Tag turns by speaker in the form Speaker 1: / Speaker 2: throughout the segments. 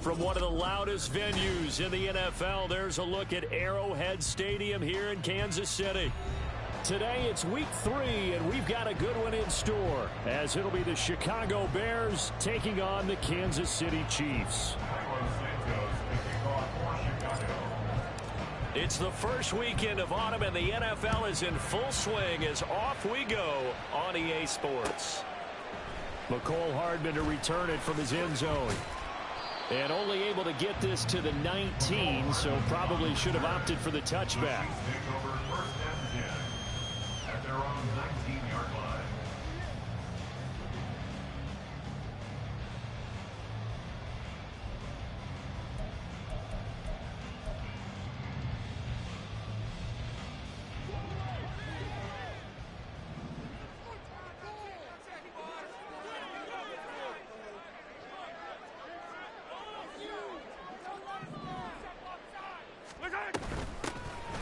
Speaker 1: From one of the loudest venues in the NFL, there's a look at Arrowhead Stadium here in Kansas City. Today it's week 3, and we've got a good one in store, as it'll be the Chicago Bears taking on the Kansas City Chiefs. It's the first weekend of autumn, and the NFL is in full swing as off we go on EA Sports. McCole Hardman to return it from his end zone. And only able to get this to the 19, so probably should have opted for the touchback. At their own 19-yard line.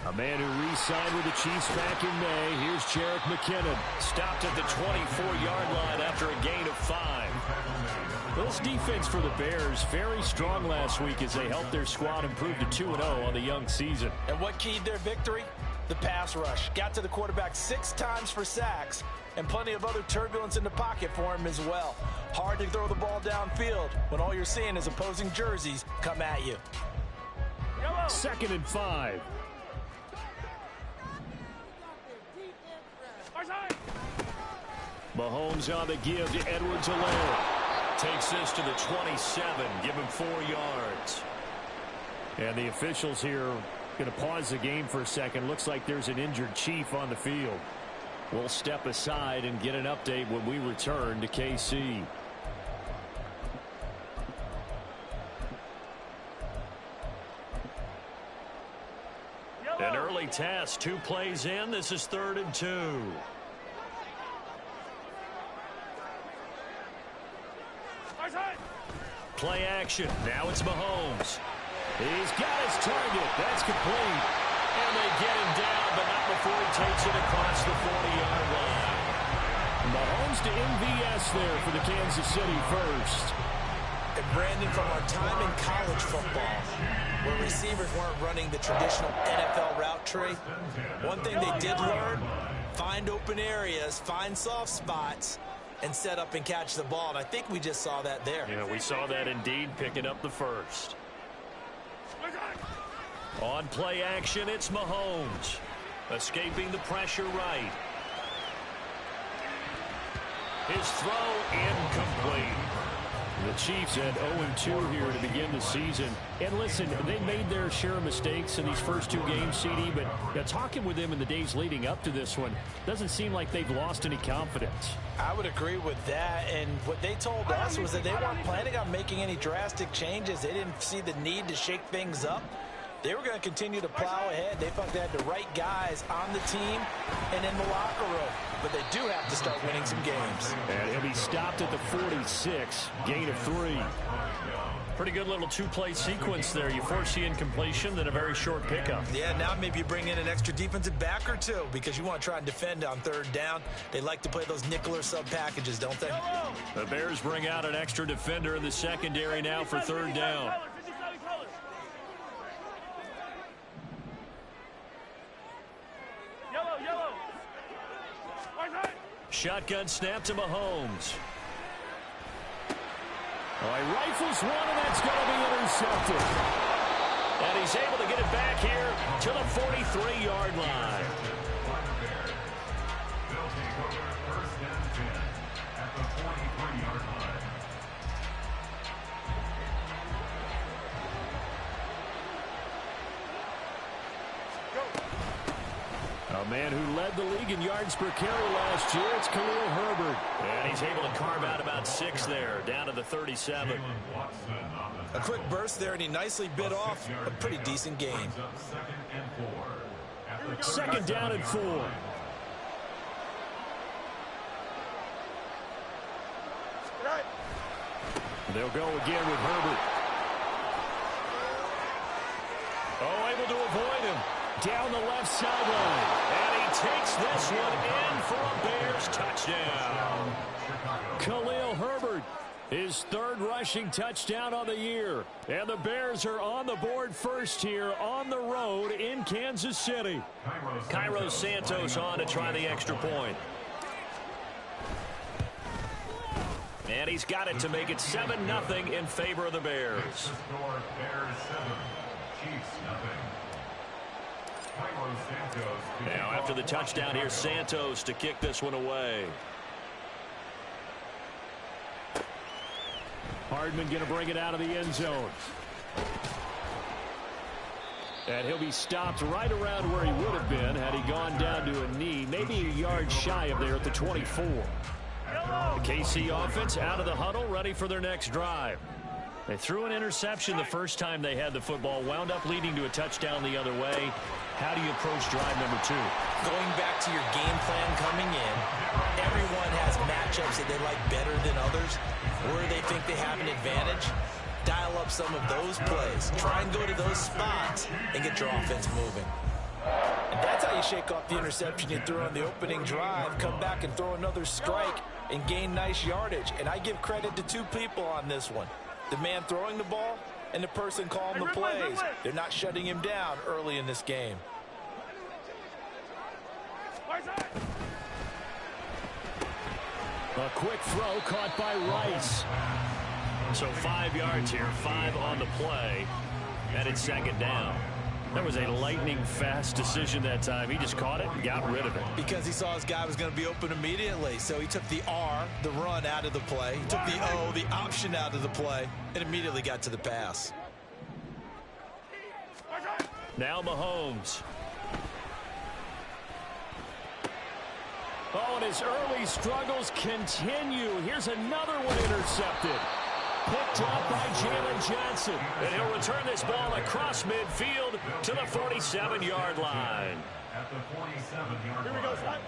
Speaker 1: A man who re-signed with the Chiefs back in May. Here's Jerick McKinnon. Stopped at the 24-yard line after a gain of 5. This defense for the Bears, very strong last week as they helped their squad improve to 2-0 on the young season.
Speaker 2: And what keyed their victory? The pass rush. Got to the quarterback 6 times for sacks, and plenty of other turbulence in the pocket for him as well. Hard to throw the ball downfield when all you're seeing is opposing jerseys come at you.
Speaker 1: 2nd and 5. Mahomes on the give to Edwards-Helaire. Takes this to the 27. Give him 4 yards. And the officials here going to pause the game for a second. Looks like there's an injured Chief on the field. We'll step aside and get an update when we return to KC. An early test. 2 plays in. This is 3rd and 2. Play action. Now it's Mahomes. He's got his target. That's complete. And they get him down, but not before he takes it across the 40-yard line. Mahomes to MVS there for the Kansas City first.
Speaker 2: And Brandon, from our time in college football, where receivers weren't running the traditional NFL route tree, one thing they did learn, find open areas, find soft spots, and set up and catch the ball. And I think we just saw that there.
Speaker 1: Yeah, we saw that indeed, picking up the first. On play action, it's Mahomes. Escaping the pressure right. His throw incomplete. The Chiefs had 0-2 here to begin the season. And listen, they made their share of mistakes in these first 2 games, CD, but talking with them in the days leading up to this one, doesn't seem like they've lost any confidence.
Speaker 2: I would agree with that, and what they told us was that they weren't planning on making any drastic changes. They didn't see the need to shake things up. They were going to continue to plow ahead. They felt they had the right guys on the team and in the locker room. But they do have to start winning some games.
Speaker 1: And he'll be stopped at the 46. Gain of 3. Pretty good little 2-play sequence there. You force the incompletion, then a very short pickup.
Speaker 2: Yeah, now maybe you bring in an extra defensive back or 2 because you want to try and defend on 3rd down. They like to play those nickel or sub packages, don't they?
Speaker 1: The Bears bring out an extra defender in the secondary now for 3rd down. Shotgun snap to Mahomes. Oh, he rifles one, and that's going to be intercepted. And he's able to get it back here to the 43-yard line. They'll take over 1st and 10 at the 43-yard line. A man who led the league in yards per carry last year, it's Khalil Herbert. And he's able to carve out about 6 there, down to the 37.
Speaker 2: A quick burst there, and he nicely bit off a pretty decent gain.
Speaker 1: 2nd down and 4. They'll go again with Herbert. Oh, able to avoid him. Down the left sideline. And he takes this one in for a Bears touchdown. Khalil Herbert His third rushing touchdown on the year. And the Bears are on the board first here on the road in Kansas City.
Speaker 3: Cairo Santos on to try the extra point. And he's got it to make it 7-0 in favor of the Bears. Now after the touchdown, here's Santos to kick this one away.
Speaker 1: Hardman going to bring it out of the end zone. And he'll be stopped right around where he would have been had he gone down to a knee, maybe a yard shy of there at the 24. The KC offense out of the huddle, ready for their next drive. They threw an interception the first time they had the football, wound up leading to a touchdown the other way. How do you approach drive number 2?
Speaker 2: Going back to your game plan coming in, everyone has matchups that they like better than others, where they think they have an advantage. Dial up some of those plays. Try and go to those spots and get your offense moving. And that's how you shake off the interception you threw on the opening drive, come back and throw another strike and gain nice yardage. And I give credit to two people on this one. The man throwing the ball and the person calling the plays. They're not shutting him down early in this game.
Speaker 1: A quick throw caught by Rice.
Speaker 3: So 5 yards here, 5 on the play, and it's second down.
Speaker 1: That was a lightning-fast decision that time. He just caught it and got rid of it.
Speaker 2: Because he saw his guy was going to be open immediately. So he took the R, the run, out of the play. He took the O, the option, out of the play, and immediately got to the pass.
Speaker 1: Now Mahomes. Oh, and his early struggles continue. Here's another one intercepted. Picked up by Jalen Johnson.
Speaker 3: And he'll return this ball across midfield to the 47-yard line.
Speaker 4: At the 47-yard line. Here we go, Scott.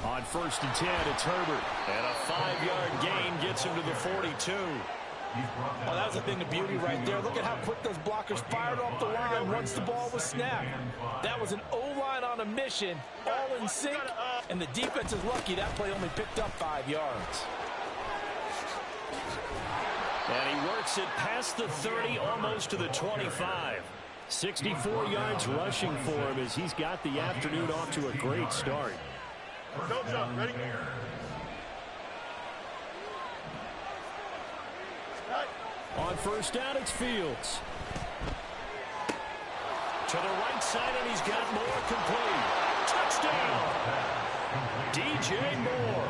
Speaker 1: On 1st and 10, it's Herbert.
Speaker 3: And a 5-yard gain gets him to the 42.
Speaker 2: Oh, that was a thing of beauty right there. Look at how quick those blockers fired off the line once the ball was snapped. That was an O-line on a mission, all in sync, and the defense is lucky that play only picked up 5 yards.
Speaker 1: And he works it past the 30, almost to the 25. 64 yards rushing for him as he's got the afternoon off to a great start.
Speaker 4: Go, John. Ready?
Speaker 1: On 1st down, it's Fields.
Speaker 3: To the right side, and he's got Moore complete. Touchdown! DJ Moore,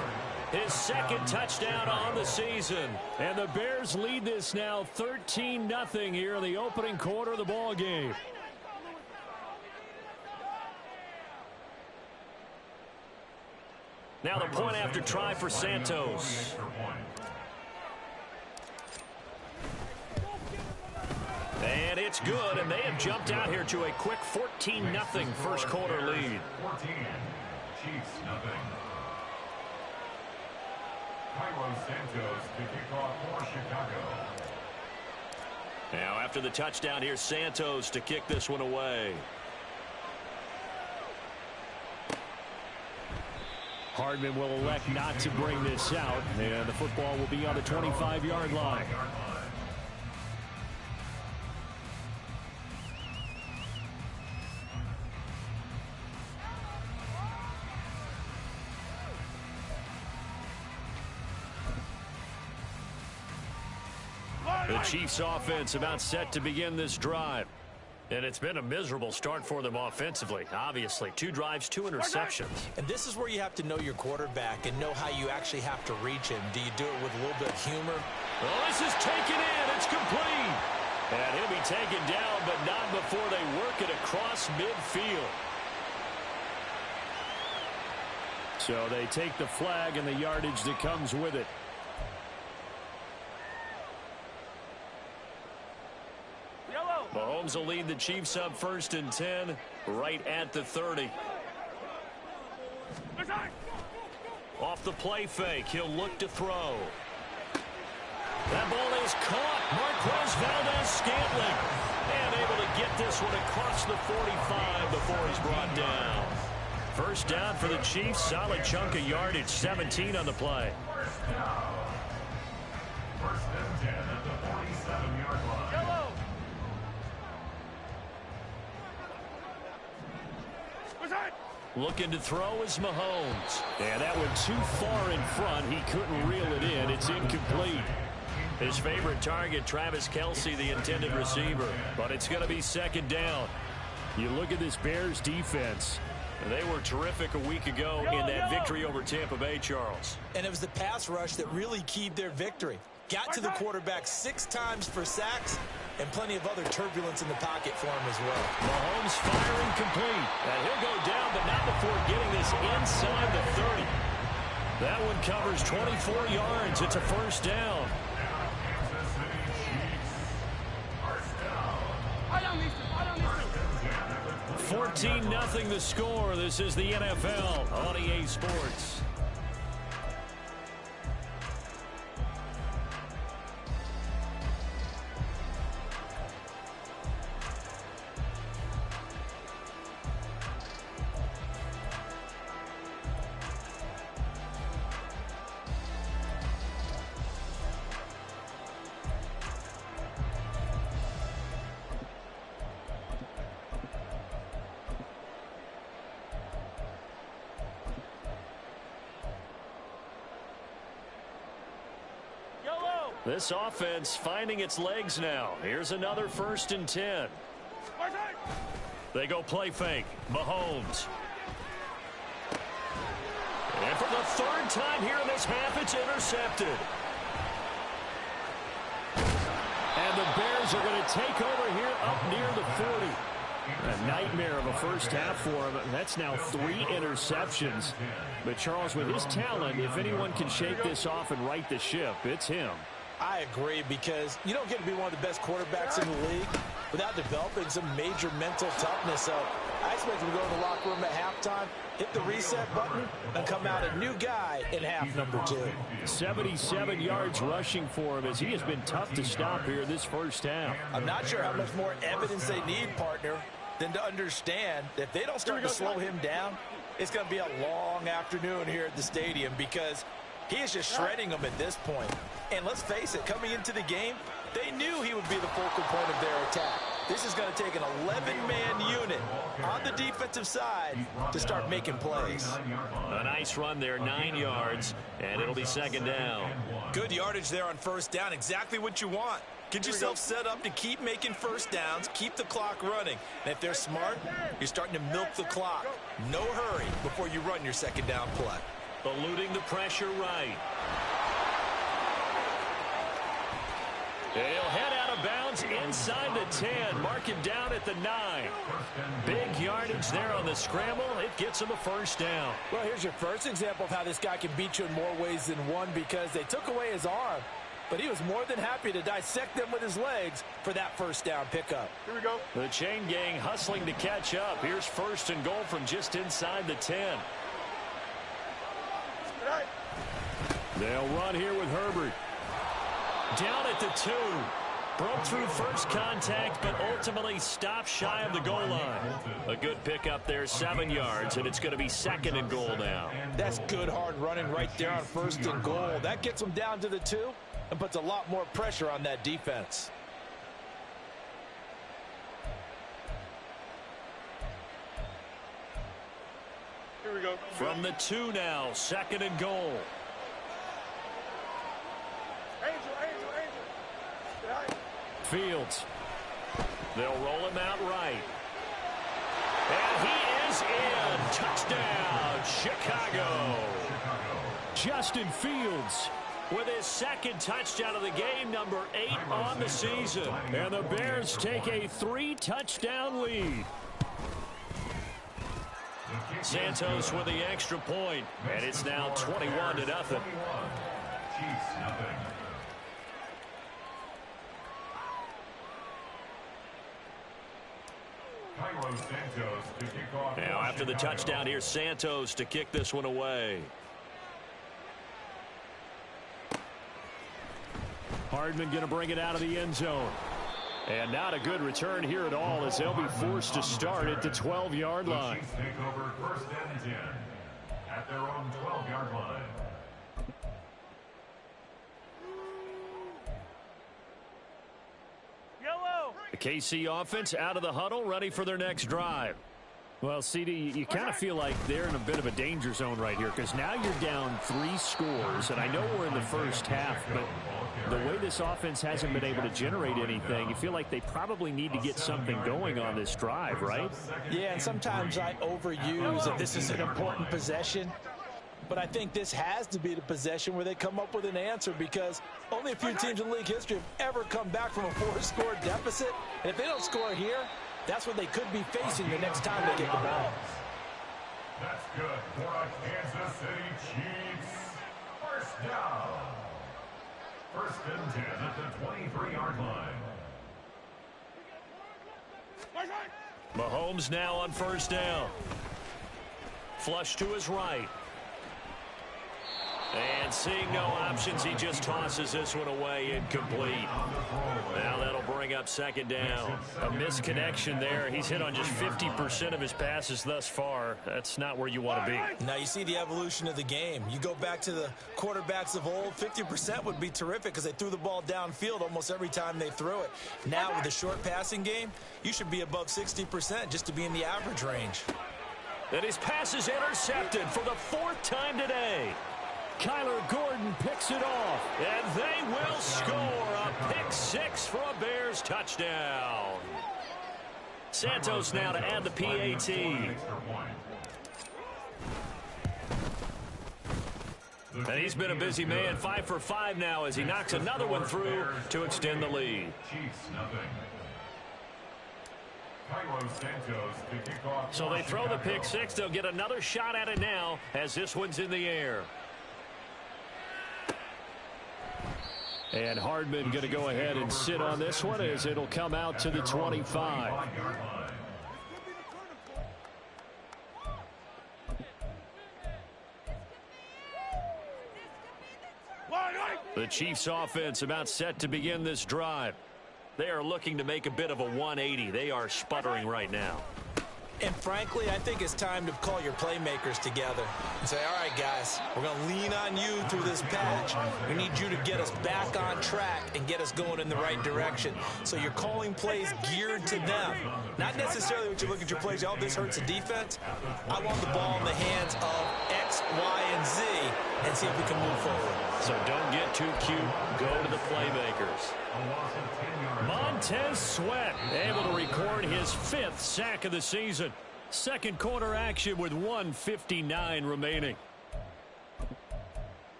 Speaker 3: his second touchdown on the season.
Speaker 1: And the Bears lead this now 13-0 here in the opening quarter of the ball game.
Speaker 3: Now the point after try for Santos. And it's good, and they have jumped out here to a quick 14-0 first quarter lead.
Speaker 4: 14, Chiefs nothing. Cairo Santos to kick off for Chicago.
Speaker 3: Now after the touchdown, here's Santos to kick this one away.
Speaker 1: Hardman will elect not to bring this out, and the football will be on the 25-yard line.
Speaker 3: The Chiefs offense about set to begin this drive.
Speaker 1: And it's been a miserable start for them offensively. Obviously, 2 drives, 2 interceptions.
Speaker 2: And this is where you have to know your quarterback and know how you actually have to reach him. Do you do it with a little bit of humor?
Speaker 1: Well, this is taken in. It's complete. And he'll be taken down, but not before they work it across midfield. So they take the flag and the yardage that comes with it. Mahomes will lead the Chiefs up 1st and 10, right at the 30. Off the play fake, he'll look to throw. That ball is caught. Marquez Valdez-Scantling. And able to get this one across the 45 before he's brought down. First down for the Chiefs. Solid chunk of yardage. 17 on the play.
Speaker 4: First and 10 at the 47-yard line.
Speaker 3: Yellow.
Speaker 1: Looking to throw is Mahomes. And that went too far in front. He couldn't reel it in. It's incomplete. His favorite target, Travis Kelce, the intended receiver. But it's going to be second down. You look at this Bears defense. They were terrific a week ago in that victory over Tampa Bay, Charles.
Speaker 2: And it was the pass rush that really keyed their victory. Got to the quarterback 6 times for sacks and plenty of other turbulence in the pocket for him as well.
Speaker 1: Mahomes firing complete. And he'll go down, but not before getting this inside the 30. That one covers 24 yards. It's a first down. 14-0 the score. This is the NFL on EA Sports. This offense finding its legs now. Here's another 1st and 10. They go play fake. Mahomes. And for the 3rd time here in this half, it's intercepted. And the Bears are going to take over here up near the 40. A nightmare of a first half for him. That's now 3 interceptions. But Charles, with his talent, if anyone can shake this off and right the ship, it's him.
Speaker 2: I agree, because you don't get to be one of the best quarterbacks in the league without developing some major mental toughness. So I expect him to go in the locker room at halftime, hit the reset button, and come out a new guy in half number 2.
Speaker 1: 77 yards rushing for him, as he has been tough to stop here this first half.
Speaker 2: I'm not sure how much more evidence they need, partner, than to understand that if they don't start to slow him down, it's going to be a long afternoon here at the stadium, because he is just shredding them at this point. And let's face it, coming into the game, they knew he would be the focal point of their attack. This is going to take an 11-man unit on the defensive side to start making plays.
Speaker 1: A nice run there, 9 yards, and it'll be second down.
Speaker 2: Good yardage there on first down, exactly what you want. Get yourself set up to keep making first downs, keep the clock running. And if they're smart, you're starting to milk the clock. No hurry before you run your second down play.
Speaker 1: Eluding the pressure right. He'll head out of bounds inside the 10. Mark him down at the 9. Big yardage there on the scramble. It gets him a first down.
Speaker 2: Well, here's your first example of how this guy can beat you in more ways than one, because they took away his arm, but he was more than happy to dissect them with his legs for that first down pickup.
Speaker 3: Here we go.
Speaker 1: The chain gang hustling to catch up. Here's 1st and goal from just inside the 10. They'll run here with Herbert. Down at the 2. Broke through first contact, but ultimately stopped shy of the goal line. A good pickup there, 7 yards, and it's going to be 2nd and goal now.
Speaker 2: That's good hard running right there on 1st and goal. That gets them down to the 2 and puts a lot more pressure on that defense.
Speaker 3: Here we go.
Speaker 1: From the 2 now, 2nd and goal. Fields. They'll roll him out right. And he is in. Touchdown, Chicago. Justin Fields with his 2nd touchdown of the game, number 8 on the season. And the Bears take a 3-touchdown lead. Santos with the extra point, and it's now 21-0.
Speaker 4: Chiefs nothing.
Speaker 1: Now after the touchdown, here's Santos to kick this one away. Hardman going to bring it out of the end zone. And not a good return here at all as they'll be forced to start at the 12-yard line.
Speaker 4: Chiefs take over 1st and 10 at their own 12-yard line.
Speaker 1: The KC offense out of the huddle, ready for their next drive. Well, CD, you kind of feel like they're in a bit of a danger zone right here because now you're down 3 scores, and I know we're in the first half, but the way this offense hasn't been able to generate anything, you feel like they probably need to get something going on this drive, right?
Speaker 2: Yeah, and sometimes I overuse that this is an important possession. But I think this has to be the possession where they come up with an answer because only a few teams in league history have ever come back from a 4-score deficit. And if they don't score here, that's what they could be facing the next time they get the ball.
Speaker 4: That's good for a Kansas City Chiefs. 1st down. 1st and 10 at the 23-yard line.
Speaker 1: Mahomes now on 1st down. Flush to his right. And seeing no options, he just tosses this one away, incomplete. Now that'll bring up 2nd down. A misconnection there. He's hit on just 50% of his passes thus far. That's not where you want to be.
Speaker 2: Now you see the evolution of the game. You go back to the quarterbacks of old, 50% would be terrific because they threw the ball downfield almost every time they threw it. Now with the short passing game, you should be above 60% just to be in the average range.
Speaker 1: And his pass is intercepted for the 4th time today. Kyler Gordon picks it off, and they will score a pick 6 for a Bears touchdown. Santos now to add the PAT. And he's been a busy man, 5 for 5 now as he knocks another one through to extend the lead. So they throw the pick 6. They'll get another shot at it now as this one's in the air. And Hardman going to go ahead and sit on this one as it'll come out to the 25. The Chiefs offense about set to begin this drive. They are looking to make a bit of a 180. They are sputtering right now.
Speaker 2: And frankly, I think it's time to call your playmakers together and say, all right, guys, we're going to lean on you through this patch. We need you to get us back on track and get us going in the right direction. So you're calling plays geared to them. Not necessarily what you look at your plays, oh, this hurts the defense. I want the ball in the hands of X, Y, and Z and see if we can move forward.
Speaker 1: So don't get too cute. Go to the playmakers. Montez Sweat able to record his 5th sack of the season. 2nd quarter action with 1:59 remaining.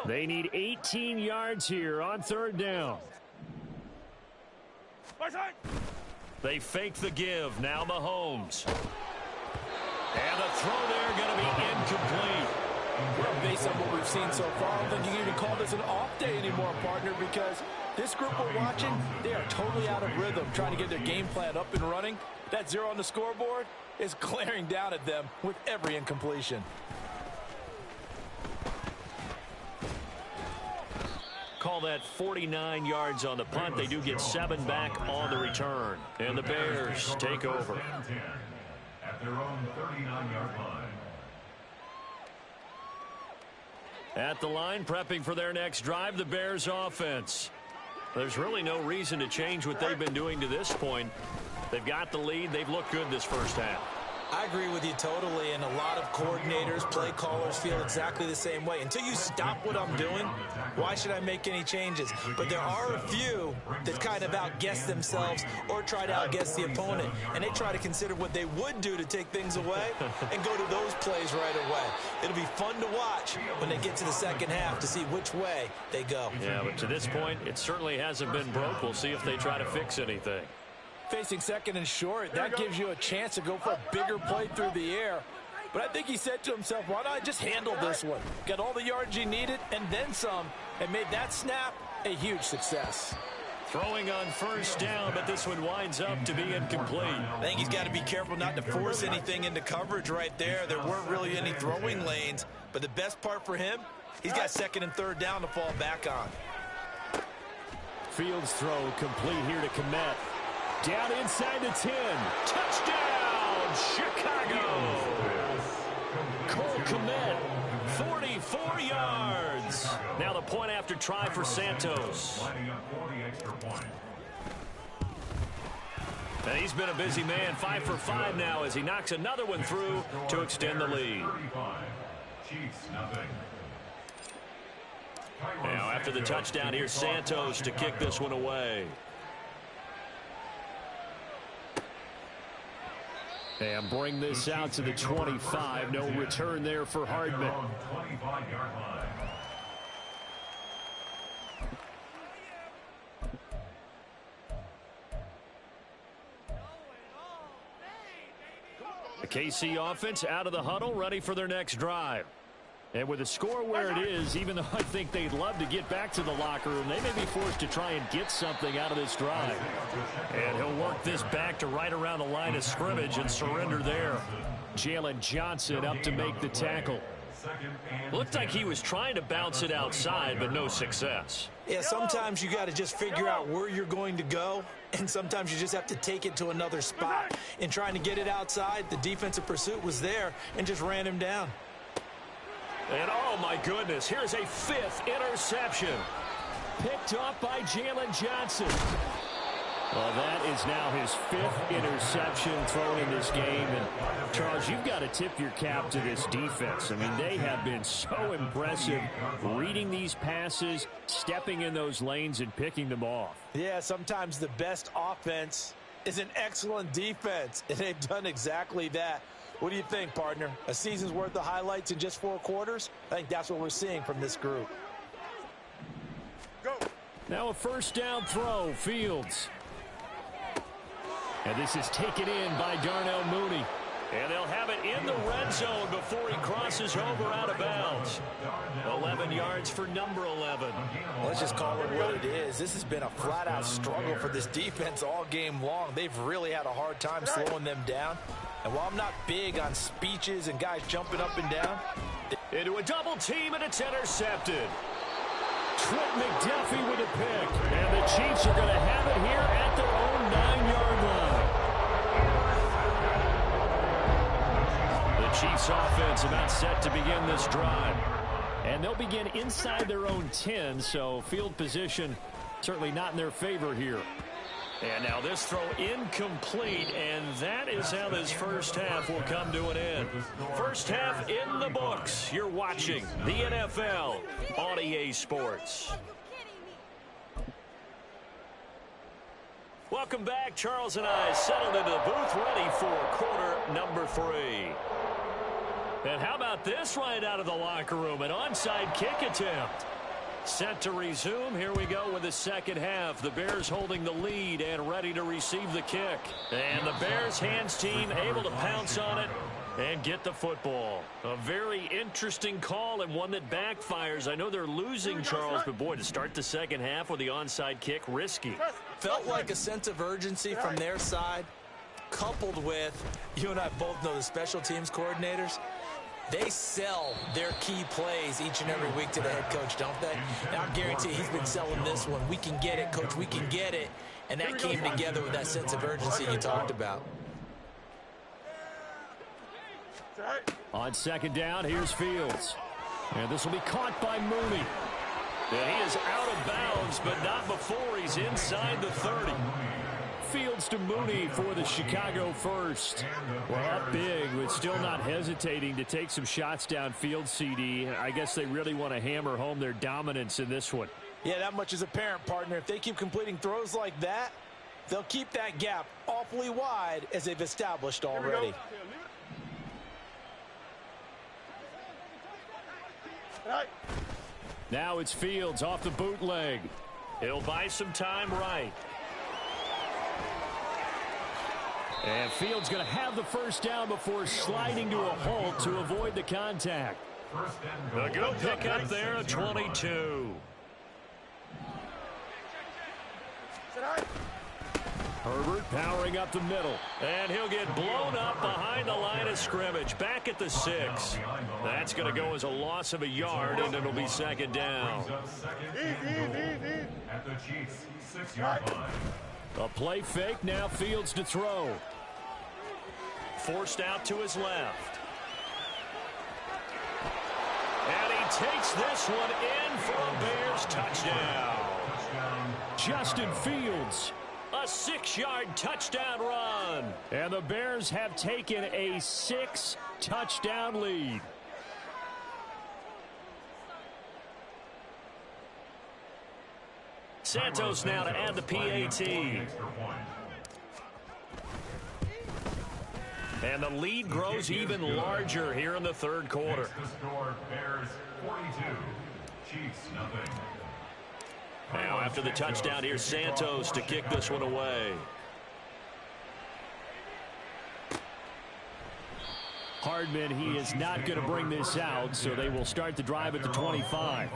Speaker 1: They need 18 yards here on 3rd down. They fake the give. Now Mahomes. And the throw there going to be incomplete.
Speaker 5: Well, based on what we've seen so far, I don't think you can even call this an off day anymore, partner, because this group we're watching, they are totally out of rhythm, trying to get their game plan up and running. That 0 on the scoreboard is glaring down at them with every incompletion.
Speaker 1: Call that 49 yards on the punt. They do get 7 back on the return. And the Bears take over.
Speaker 4: At their own 39-yard line.
Speaker 1: At the line, prepping for their next drive, the Bears offense. There's really no reason to change what they've been doing to this point. They've got the lead. They've looked good this first half.
Speaker 2: I agree with you totally, and a lot of coordinators, play callers feel exactly the same way. Until you stop what I'm doing, why should I make any changes? But there are a few that kind of outguess themselves or try to outguess the opponent, and they try to consider what they would do to take things away and go to those plays right away. It'll be fun to watch when they get to the second half to see which way they go.
Speaker 1: Yeah, but to this point, it certainly hasn't been broke. We'll see if they try to fix anything.
Speaker 5: Facing 2nd and short, that gives you a chance to go for a bigger play through the air. But I think he said to himself, why not I just handle this one? Got all the yards he needed and then some, and made that snap a huge success.
Speaker 3: Throwing on first down, but this one winds up to be incomplete.
Speaker 2: I think he's got to be careful not to force anything into coverage right there. There weren't really any throwing lanes, but the best part for him, he's got second and third down to fall back on.
Speaker 1: Fields throw complete here to Kmet. Down inside the 10. Touchdown, Chicago. Cole Kmet, 44 yards. Now the point after try for Santos. And he's been a busy man, 5 for 5 now as he knocks another one through to extend the lead. Now after the touchdown, here's Santos to kick this one away. And bring this out to the 25. No return there for Hardman. The KC offense out of the huddle, ready for their next drive. And with the score where it is, even though I think they'd love to get back to the locker room, they may be forced to try and get something out of this drive. And he'll work this back to right around the line of scrimmage and surrender there. Jalen Johnson up to make the tackle. Looked like he was trying to bounce it outside, but no success.
Speaker 2: Yeah, sometimes you got to just figure out where you're going to go, and sometimes you just have to take it to another spot. In trying to get it outside, the defensive pursuit was there and just ran him down.
Speaker 1: And oh my goodness, here's a 5th interception. Picked off by Jalen Johnson. Well, that is now his 5th interception thrown in this game. And Charles, you've got to tip your cap to this defense. I mean, they have been so impressive reading these passes, stepping in those lanes and picking them off.
Speaker 2: Yeah, sometimes the best offense is an excellent defense, and they've done exactly that. What do you think, partner? A season's worth of highlights in just 4 quarters? I think that's what we're seeing from this group.
Speaker 1: Go. Now a first down throw, Fields. And this is taken in by Darnell Mooney. And they'll have it in the red zone before he crosses over out of bounds. 11 yards for number 11.
Speaker 2: Let's just call it what it is. This has been a flat-out struggle for this defense all game long. They've really had a hard time slowing them down. And while I'm not big on speeches and guys jumping up and down.
Speaker 1: Into a double team, and it's intercepted. Trent McDuffie with a pick. And the Chiefs are going to have it here at their own 9-yard line. The Chiefs offense about set to begin this drive. And they'll begin inside their own 10, so field position certainly not in their favor here. And now this throw incomplete, and that is how this first half will come to an end. First half in the books. You're watching the NFL on EA Sports. Welcome back. Charles and I settled into the booth ready for quarter number 3. And how about this right out of the locker room? An onside kick attempt. Set to resume. Here we go with the second half. The Bears holding the lead and ready to receive the kick. And the Bears hands team able to pounce on it and get the football. A very interesting call and one that backfires. I know they're losing, Charles, but boy, to start the second half with the onside kick, risky.
Speaker 2: Felt like a sense of urgency from their side, coupled with, you and I both know the special teams coordinators. They sell their key plays each and every week to the head coach, don't they? And I guarantee he's been selling this one. We can get it, coach. We can get it. And that came together with that sense of urgency you talked about.
Speaker 1: On second down, here's Fields. And this will be caught by Mooney. And he is out of bounds, but not before he's inside the 30. Fields to Mooney for the Chicago first. Well, up big, but still not hesitating to take some shots downfield, CD. I guess they really want to hammer home their dominance in this one.
Speaker 2: Yeah, that much is apparent, partner. If they keep completing throws like that, they'll keep that gap awfully wide as they've established already.
Speaker 1: Now it's Fields off the bootleg. He'll buy some time right. And Fields going to have the first down before sliding to a halt to avoid the contact. A good pick up there at 22. Herbert powering up the middle.
Speaker 3: And he'll get blown up behind the line of scrimmage. Back at the 6. That's going to go as a loss of a yard, and it'll be second down.
Speaker 4: At the Chiefs' 6-yard line.
Speaker 1: A play fake, now Fields to throw.
Speaker 3: Forced out to his left. And he takes this one in for a Bears touchdown.
Speaker 1: Justin Fields.
Speaker 3: A 6-yard touchdown run.
Speaker 1: And the Bears have taken a 6-touchdown lead.
Speaker 3: Santos now to add the PAT. And the lead grows even larger here in the third quarter.
Speaker 4: The score, Bears 42, Chiefs nothing.
Speaker 3: Now after the touchdown, here's Santos to kick this one away.
Speaker 1: Hardman, he is not going to bring this out, so they will start the drive at the 25.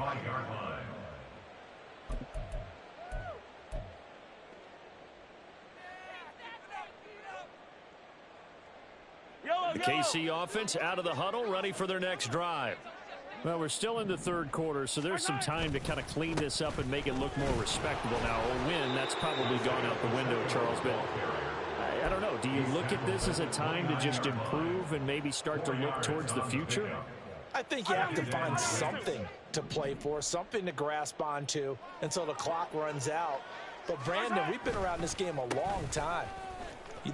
Speaker 3: The KC offense out of the huddle, ready for their next drive.
Speaker 1: Well, we're still in the third quarter, so there's some time to kind of clean this up and make it look more respectable. Now, a win, that's probably gone out the window, Charles, but I don't know. Do you look at this as a time to just improve and maybe start to look towards the future?
Speaker 2: I think you have to find something to play for, something to grasp onto until the clock runs out. But, Brandon, we've been around this game a long time.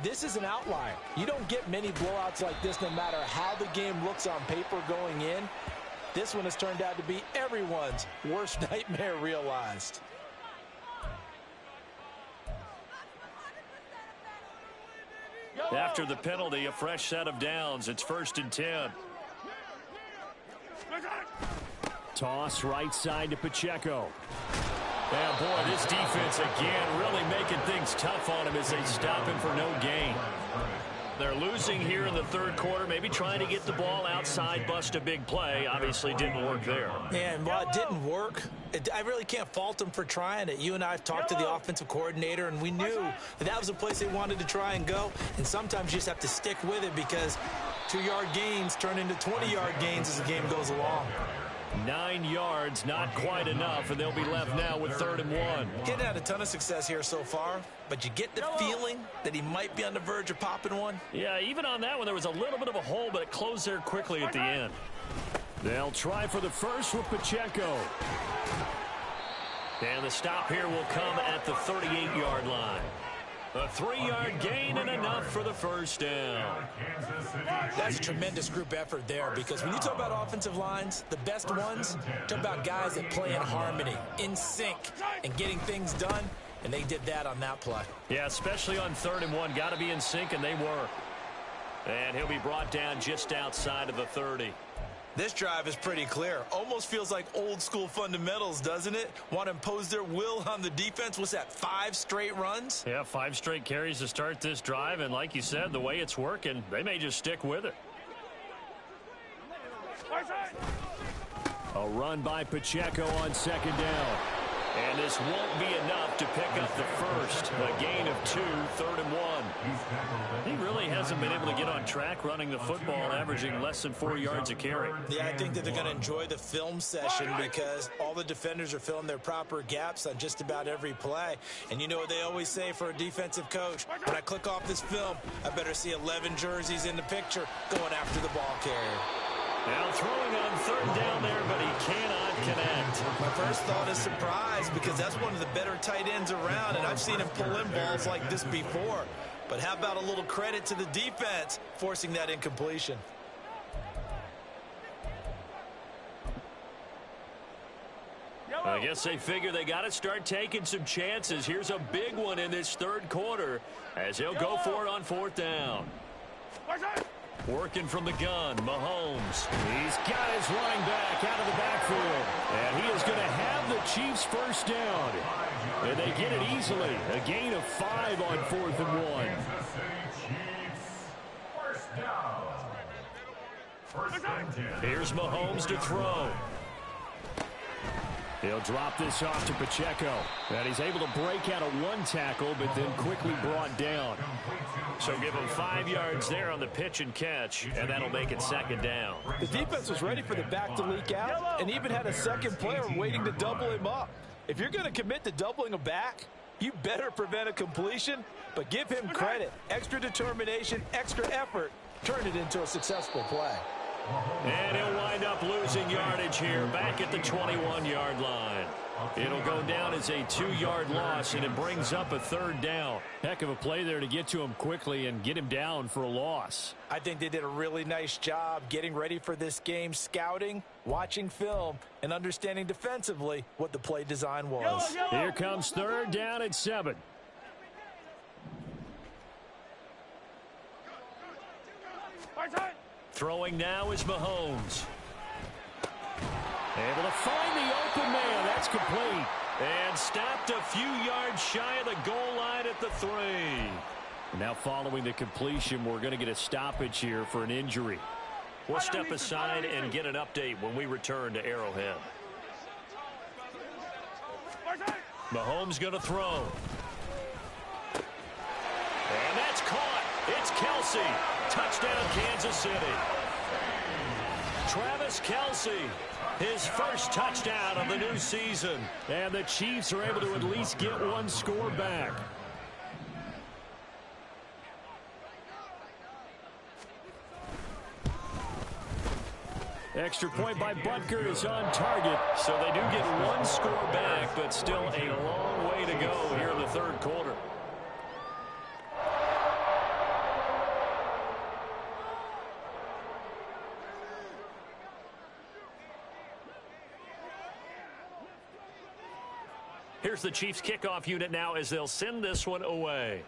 Speaker 2: This is an outlier. You don't get many blowouts like this no matter how the game looks on paper going in. This one has turned out to be everyone's worst nightmare realized.
Speaker 3: After the penalty, a fresh set of downs. It's 1st and 10.
Speaker 1: Toss right side to Pacheco.
Speaker 3: Yeah, boy, this defense again really making things tough on him as they stop him for no gain. They're losing here in the third quarter, maybe trying to get the ball outside, bust a big play. Obviously didn't work there.
Speaker 2: And while it didn't work, I really can't fault them for trying it. You and I have talked to the offensive coordinator, and we knew that that was a place they wanted to try and go. And sometimes you just have to stick with it because 2-yard gains turn into 20-yard gains as the game goes along.
Speaker 1: 9 yards, not quite enough, and they'll be left now with 3rd and 1.
Speaker 2: Getting had a ton of success here so far, but you get the feeling that he might be on the verge of popping one.
Speaker 3: Yeah, even on that one, there was a little bit of a hole, but it closed there quickly at the end.
Speaker 1: They'll try for the first with Pacheco.
Speaker 3: And the stop here will come at the 38-yard line. A 3-yard gain and enough for the first down.
Speaker 2: That's tremendous group effort there because when you talk about offensive lines, the best ones, talk about guys that play in harmony, in sync, and getting things done, and they did that on that play.
Speaker 3: Yeah, especially on 3rd and 1. Got to be in sync, and they were. And he'll be brought down just outside of the 30.
Speaker 2: This drive is pretty clear. Almost feels like old school fundamentals, doesn't it? Want to impose their will on the defense. What's that, 5 straight runs?
Speaker 3: Yeah, 5 straight carries to start this drive. And like you said, the way it's working, they may just stick with it.
Speaker 1: A run by Pacheco on 2nd down.
Speaker 3: And this won't be enough to pick up the first. A gain of 2, 3rd and 1. He really hasn't been able to get on track running the football, averaging less than 4 yards a carry.
Speaker 2: Yeah, I think that they're going to enjoy the film session because all the defenders are filling their proper gaps on just about every play. And you know what they always say for a defensive coach? When I click off this film, I better see 11 jerseys in the picture going after the ball carrier.
Speaker 3: Now throwing on 3rd down there, but he cannot connect.
Speaker 2: My first thought is surprise because that's one of the better tight ends around, and I've seen him pull in balls like this before. But how about a little credit to the defense forcing that incompletion?
Speaker 3: I guess they figure they got to start taking some chances. Here's a big one in this third quarter as he'll go for it on 4th down. Working from the gun, Mahomes.
Speaker 1: He's got his running back out of the backfield. And he is going to have the Chiefs first down. And they get it easily. A gain of 5 on 4th and 1.
Speaker 3: Here's Mahomes to throw.
Speaker 1: He'll drop this off to Pacheco. And he's able to break out of one tackle, but then quickly brought down.
Speaker 3: So give him 5 yards there on the pitch and catch, and that'll make it second down.
Speaker 5: The defense was ready for the back to leak out and even had a second player waiting to double him up. If you're going to commit to doubling a back, you better prevent a completion, but give him credit. Extra determination, extra effort, turn it into a successful play.
Speaker 3: And he'll wind up losing yardage here back at the 21-yard line. It'll go down as a 2-yard loss, and it brings up a third down.
Speaker 1: Heck of a play there to get to him quickly and get him down for a loss.
Speaker 2: I think they did a really nice job getting ready for this game, scouting, watching film, and understanding defensively what the play design was.
Speaker 1: Here comes third down and 7.
Speaker 3: Throwing now is Mahomes.
Speaker 1: Able to find the open man. That's complete.
Speaker 3: And stopped a few yards shy of the goal line at the 3.
Speaker 1: Now following the completion, we're going to get a stoppage here for an injury.
Speaker 3: We'll step aside and get an update when we return to Arrowhead. Mahomes going to throw. And that's caught. It's Kelsey. Touchdown, Kansas City. Travis Kelsey, his first touchdown of the new season.
Speaker 1: And the Chiefs are able to at least get one score back. Extra point by Butker is on target.
Speaker 3: So they do get one score back, but still a long way to go here in the third quarter. Here's the Chiefs kickoff unit now as they'll send this one away.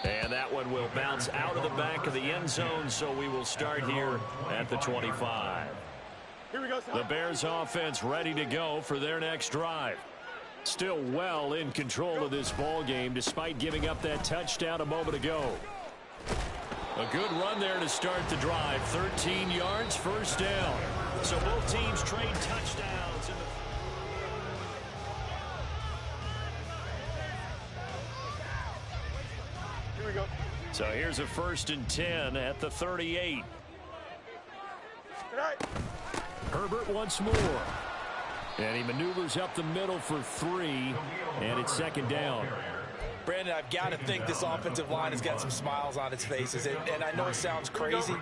Speaker 3: And that one will bounce out of the back of the end zone, so we will start here at the 25.
Speaker 6: Here we go,
Speaker 1: the Bears offense ready to go for their next drive. Still well in control of this ball game despite giving up that touchdown a moment ago. A good run there to start the drive. 13 yards, first down.
Speaker 3: So both teams trade touchdowns.
Speaker 6: Here we go.
Speaker 3: So here's a 1st and 10 at the 38.
Speaker 1: Herbert once more. And he maneuvers up the middle for 3. And it's second down.
Speaker 2: Brandon, I've got to think this offensive line has got some smiles on its faces. And I know it sounds crazy,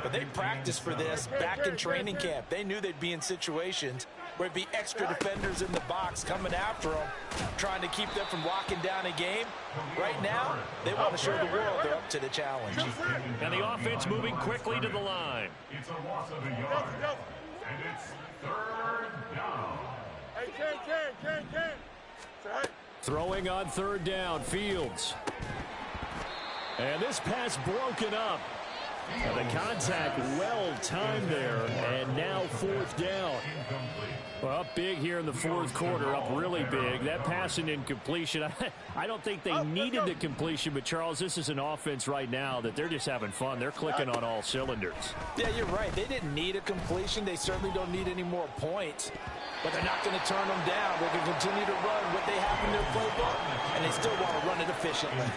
Speaker 2: but they practiced for this back in training camp. They knew they'd be in situations where it'd be extra defenders in the box coming after them, trying to keep them from locking down a game. Right now, they want to show the world they're up to the challenge.
Speaker 3: And the offense moving quickly to the line.
Speaker 4: It's a loss of a yard, and it's third down.
Speaker 6: Hey, Ken. Say hey.
Speaker 1: Throwing on third down, Fields. And this pass broken up. And the contact well timed there, and now 4th down. Well, up big here in the 4th quarter, up really big. That pass and incompletion, I don't think they needed the completion, but Charles, this is an offense right now that they're just having fun. They're clicking on all cylinders.
Speaker 2: Yeah, you're right. They didn't need a completion. They certainly don't need any more points. But they're not going to turn them down. They're going to continue to run what they have in their playbook, and they still want to run it efficiently.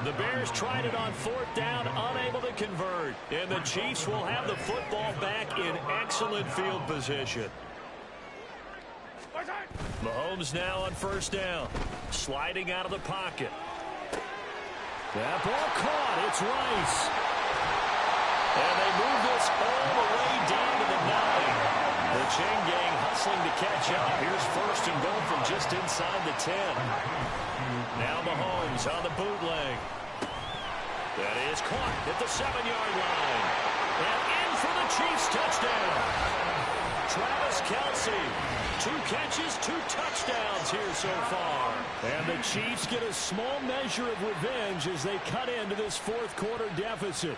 Speaker 3: The Bears tried it on 4th down, unable to convert. And the Chiefs will have the football back in excellent field position. Mahomes now on 1st down. Sliding out of the pocket.
Speaker 1: That ball caught. It's Rice.
Speaker 3: And they move this all the way down to the 9. The chain gang hustling to catch up. Here's 1st and goal from just inside the 10. Now Mahomes on the bootleg. That is caught at the 7-yard line. And in for the Chiefs touchdown. Travis Kelsey. 2 catches, 2 touchdowns here so far.
Speaker 1: And the Chiefs get a small measure of revenge as they cut into this 4th quarter deficit.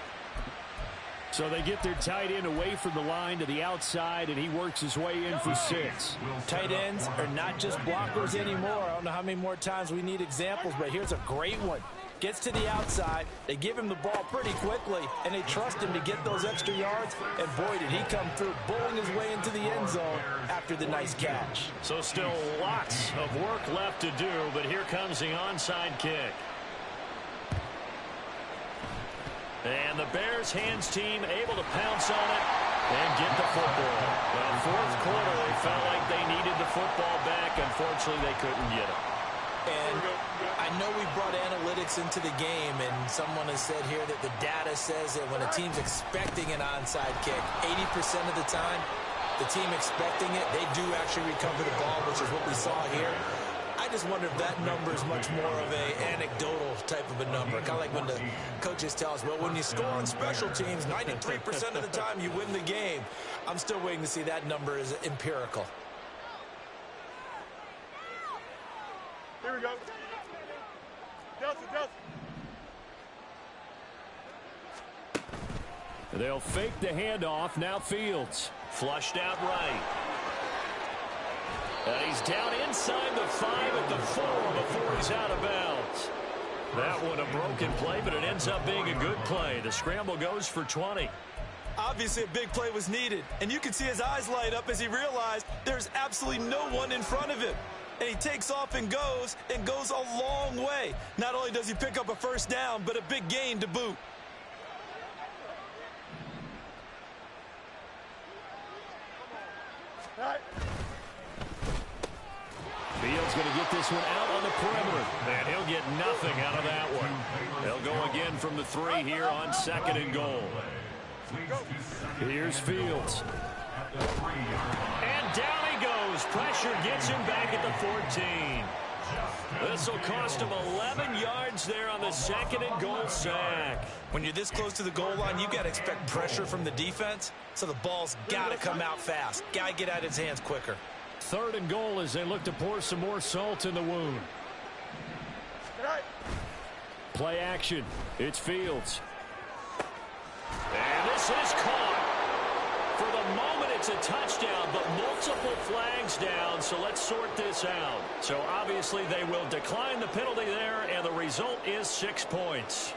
Speaker 1: So they get their tight end away from the line to the outside, and he works his way in for 6.
Speaker 2: Tight ends are not just blockers anymore. I don't know how many more times we need examples, but here's a great one. Gets to the outside. They give him the ball pretty quickly, and they trust him to get those extra yards. And boy, did he come through, bowling his way into the end zone after the nice catch.
Speaker 3: So still lots of work left to do, but here comes the onside kick. And the Bears hands team able to pounce on it and get the football. Well, fourth quarter, they felt like they needed the football back. Unfortunately, they couldn't get it.
Speaker 2: And I know we brought analytics into the game, and someone has said here that the data says that when a team's expecting an onside kick, 80% of the time, the team expecting it, they do actually recover the ball, which is what we saw here. I just wonder if that number is much more of an anecdotal type of a number. Kind of like when the coaches tell us, well, when you score on special teams, 93% of the time you win the game. I'm still waiting to see that number is empirical.
Speaker 6: Here we go. Delta.
Speaker 1: They'll fake the handoff. Now Fields.
Speaker 3: Flushed out right. And he's down inside the 5 at the 4 before he's out of bounds. That one a broken play, but it ends up being a good play. The scramble goes for 20.
Speaker 5: Obviously, a big play was needed, and you can see his eyes light up as he realized there's absolutely no one in front of him. And he takes off and goes a long way. Not only does he pick up a first down, but a big gain to boot.
Speaker 6: All right.
Speaker 1: Fields going to get this one out on the perimeter.
Speaker 3: And he'll get nothing out of that one. They'll go again from the 3 here on 2nd and goal.
Speaker 1: Here's Fields.
Speaker 3: And down he goes. Pressure gets him back at the 14. This will cost him 11 yards there on the 2nd and goal sack.
Speaker 2: When you're this close to the goal line, you got to expect pressure from the defense, so the ball's got to come out fast. Got to get out of his hands quicker.
Speaker 1: 3rd and goal as they look to pour some more salt in the wound. Play action. It's Fields.
Speaker 3: And this is caught. For the moment, it's a touchdown, but multiple flags down, so let's sort this out. So obviously they will decline the penalty there, and the result is 6 points.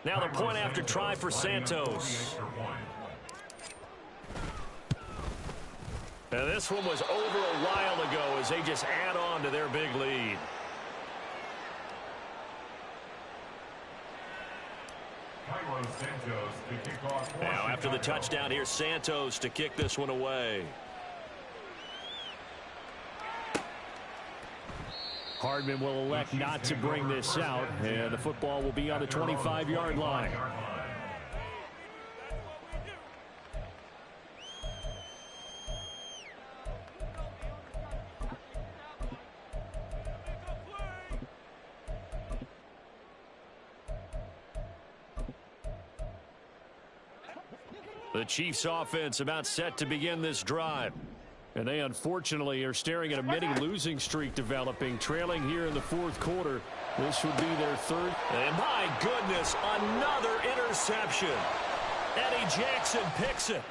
Speaker 3: Now the point after try for Santos. And this one was over a while ago as they just add on to their big lead. Now after the touchdown, here's Santos to kick this one away.
Speaker 1: Hardman will elect not to bring this out, and the football will be on the 25-yard line. The Chiefs offense about set to begin this drive. And they unfortunately are staring at a mini losing streak developing, trailing here in the 4th quarter. This would be their 3rd.
Speaker 3: And my goodness, another interception. Eddie Jackson picks it.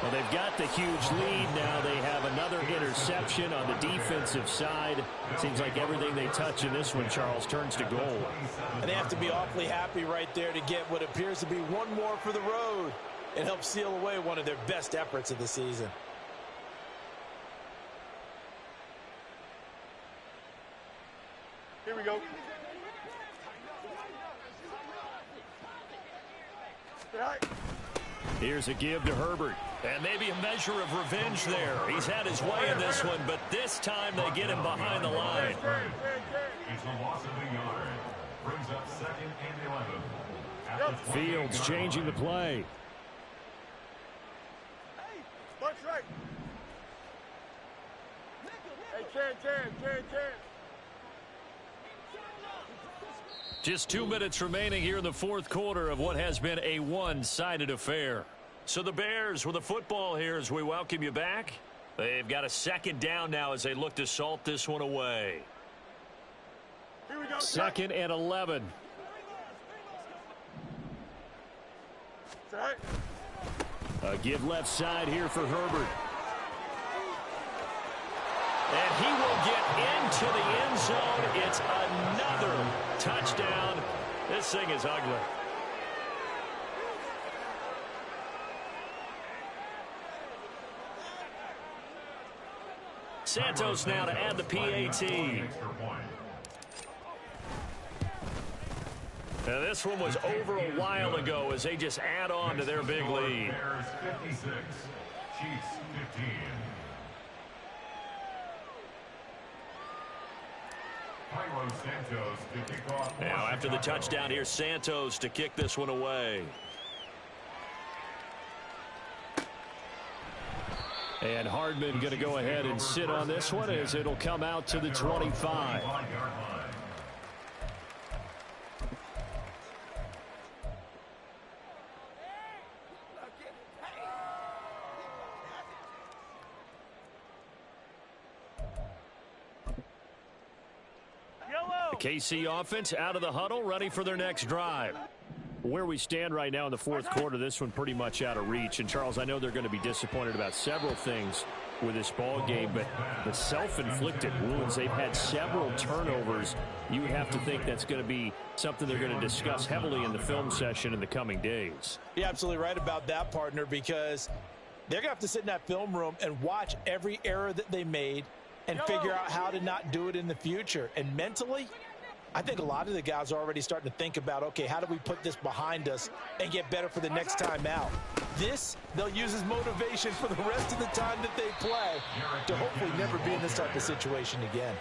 Speaker 1: Well, they've got the huge lead. Now they have another interception on the defensive side. Seems like everything they touch in this one, Charles, turns to goal.
Speaker 2: And they have to be awfully happy right there to get what appears to be one more for the road. It helps seal away one of their best efforts of the season.
Speaker 6: Here we go.
Speaker 1: Here's a give to Herbert.
Speaker 3: And maybe a measure of revenge there. He's had his way in this one, but this time they get him behind the line.
Speaker 4: It's a loss of a yard. Brings up 2nd and 11.
Speaker 1: Fields changing the play.
Speaker 6: Bunch right. Hey, Ken.
Speaker 3: Just 2 minutes remaining here in the 4th quarter of what has been a one-sided affair. So the Bears with the football here as we welcome you back. They've got a 2nd down now as they look to salt this one away.
Speaker 6: Here we go.
Speaker 1: 2nd and 11.
Speaker 6: Right.
Speaker 1: A give left side here for Herbert.
Speaker 3: And he will get into the end zone. It's another touchdown. This thing is ugly. Santos now to add the PAT. Now this one was over a while ago as they just add on to their big lead.
Speaker 4: Bears 56, Chiefs 15. Santos to kick off.
Speaker 3: Now after the touchdown, here's Santos to kick this one away.
Speaker 1: And Hardman going to go ahead and sit on this one as it'll come out to the 25. The KC offense out of the huddle, ready for their next drive. Where we stand right now in the fourth quarter, this one pretty much out of reach. And, Charles, I know they're going to be disappointed about several things with this ball game, but the self-inflicted wounds, they've had several turnovers. You would have to think that's going to be something they're going to discuss heavily in the film session in the coming days.
Speaker 2: You're absolutely right about that, partner, because they're going to have to sit in that film room and watch every error that they made and figure out how to not do it in the future. And mentally, I think a lot of the guys are already starting to think about, okay, how do we put this behind us and get better for the next time out? This, they'll use as motivation for the rest of the time that they play to hopefully never be in this type of situation again.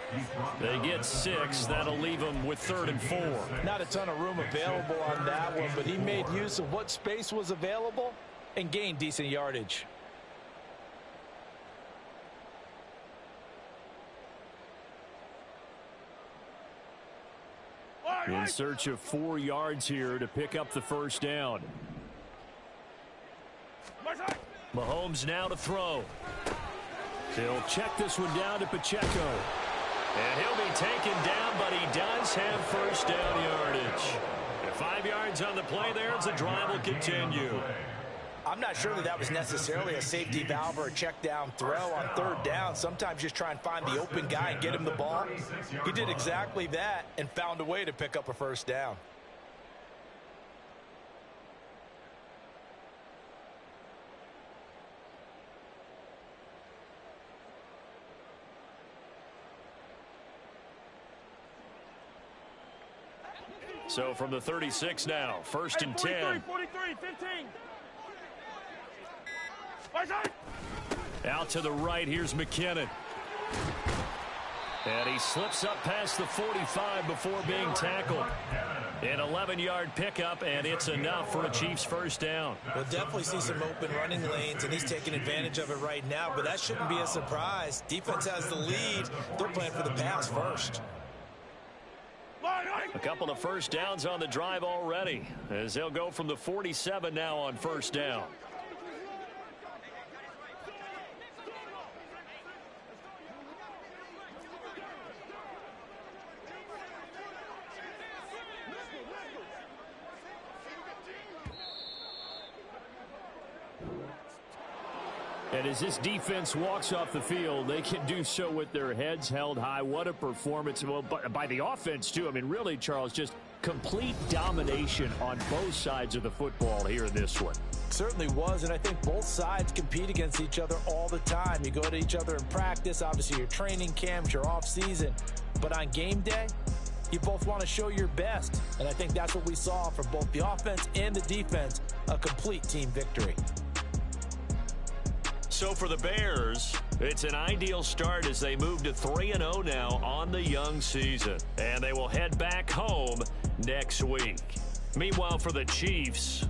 Speaker 3: They get 6. That'll leave them with 3rd and 4.
Speaker 2: Not a ton of room available on that one, but he made use of what space was available and gained decent yardage.
Speaker 1: In search of 4 yards here to pick up the first down.
Speaker 3: Mahomes now to throw.
Speaker 1: He'll check this one down to Pacheco.
Speaker 3: And he'll be taken down, but he does have first down yardage. And 5 yards on the play there as the drive will continue.
Speaker 2: I'm not sure that was necessarily a safety valve or a check down throw on 3rd down. Sometimes just try and find the open guy and get him the ball. He did exactly that and found a way to pick up a first down.
Speaker 3: So from the 36 now, 1st and 10.
Speaker 6: 43, 15.
Speaker 3: Out to the right, here's McKinnon. And he slips up past the 45 before being tackled. An 11-yard pickup, and it's enough for a Chiefs first down.
Speaker 2: We'll definitely see some open running lanes, and he's taking advantage of it right now, but that shouldn't be a surprise. Defense has the lead. They're playing for the pass first.
Speaker 3: A couple of first downs on the drive already, as they'll go from the 47 now on first down.
Speaker 1: And as this defense walks off the field, they can do so with their heads held high. What a performance. Well, by the offense, too. I mean, really, Charles, just complete domination on both sides of the football here in this one.
Speaker 2: Certainly was, and I think both sides compete against each other all the time. You go to each other in practice, obviously your training camps, your off season. But on game day, you both want to show your best. And I think that's what we saw from both the offense and the defense, a complete team victory.
Speaker 3: So for the Bears, it's an ideal start as they move to 3-0 now on the young season. And they will head back home next week. Meanwhile, for the Chiefs,